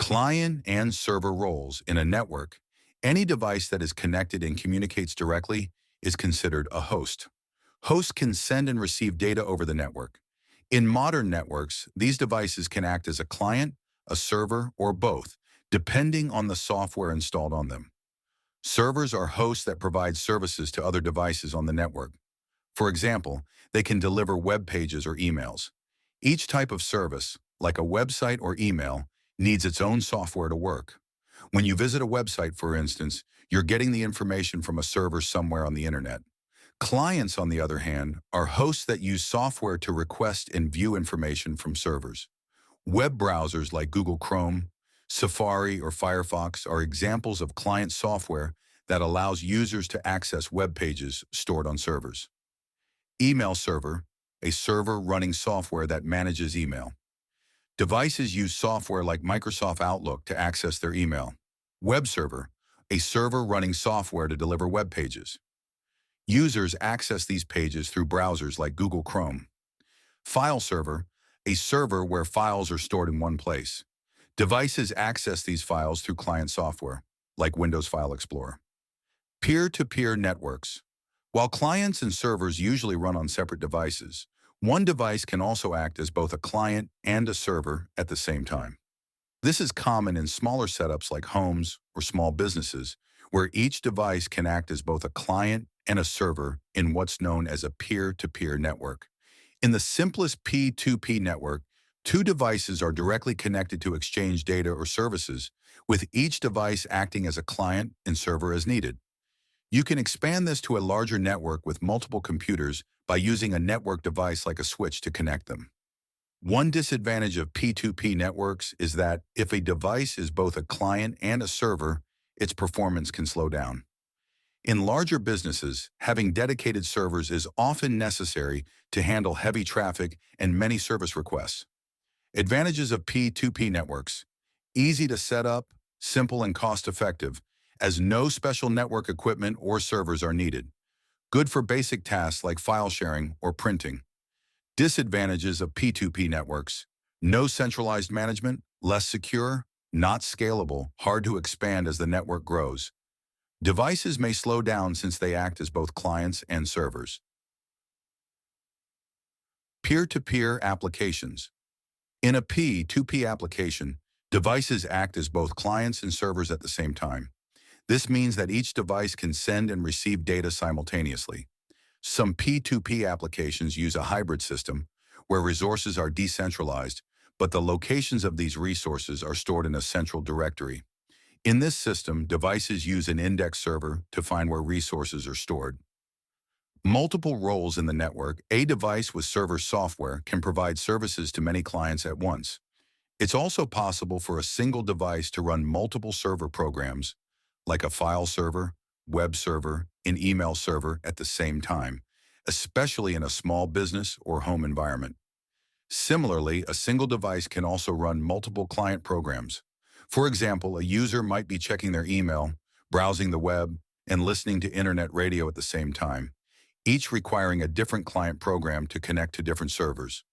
Client and server roles in a network. Any device that is connected and communicates directly is considered a host. Hosts can send and receive data over the network. In modern networks, these devices can act as a client, a server, or both, depending on the software installed on them. Servers are hosts that provide services to other devices on the network. For example, they can deliver web pages or emails. Each type of service, like a website or email, needs its own software to work. When you visit a website, for instance, you're getting the information from a server somewhere on the internet. Clients, on the other hand, are hosts that use software to request and view information from servers. Web browsers like Google Chrome, Safari, or Firefox are examples of client software that allows users to access web pages stored on servers. Email server, a server running software that manages email. Devices use software like Microsoft Outlook to access their email. Web server, a server running software to deliver web pages. Users access these pages through browsers like Google Chrome. File server, a server where files are stored in one place. Devices access these files through client software, like Windows File Explorer. Peer-to-peer networks. While clients and servers usually run on separate devices, one device can also act as both a client and a server at the same time. This is common in smaller setups like homes or small businesses, where each device can act as both a client and a server in what's known as a peer-to-peer network. In the simplest P2P network, two devices are directly connected to exchange data or services, with each device acting as a client and server as needed. You can expand this to a larger network with multiple computers by using a network device like a switch to connect them. One disadvantage of P2P networks is that if a device is both a client and a server, its performance can slow down. In larger businesses, having dedicated servers is often necessary to handle heavy traffic and many service requests. Advantages of P2P networks: easy to set up, simple and cost-effective, as no special network equipment or servers are needed. Good for basic tasks like file sharing or printing. Disadvantages of P2P networks: no centralized management, less secure, not scalable, hard to expand as the network grows. Devices may slow down since they act as both clients and servers. Peer-to-peer applications. In a P2P application, devices act as both clients and servers at the same time. This means that each device can send and receive data simultaneously. Some P2P applications use a hybrid system where resources are decentralized, but the locations of these resources are stored in a central directory. In this system, devices use an index server to find where resources are stored. Multiple roles in the network. A device with server software can provide services to many clients at once. It's also possible for a single device to run multiple server programs, like a file server, web server, and email server at the same time, especially in a small business or home environment. Similarly, a single device can also run multiple client programs. For example, a user might be checking their email, browsing the web, and listening to internet radio at the same time, each requiring a different client program to connect to different servers.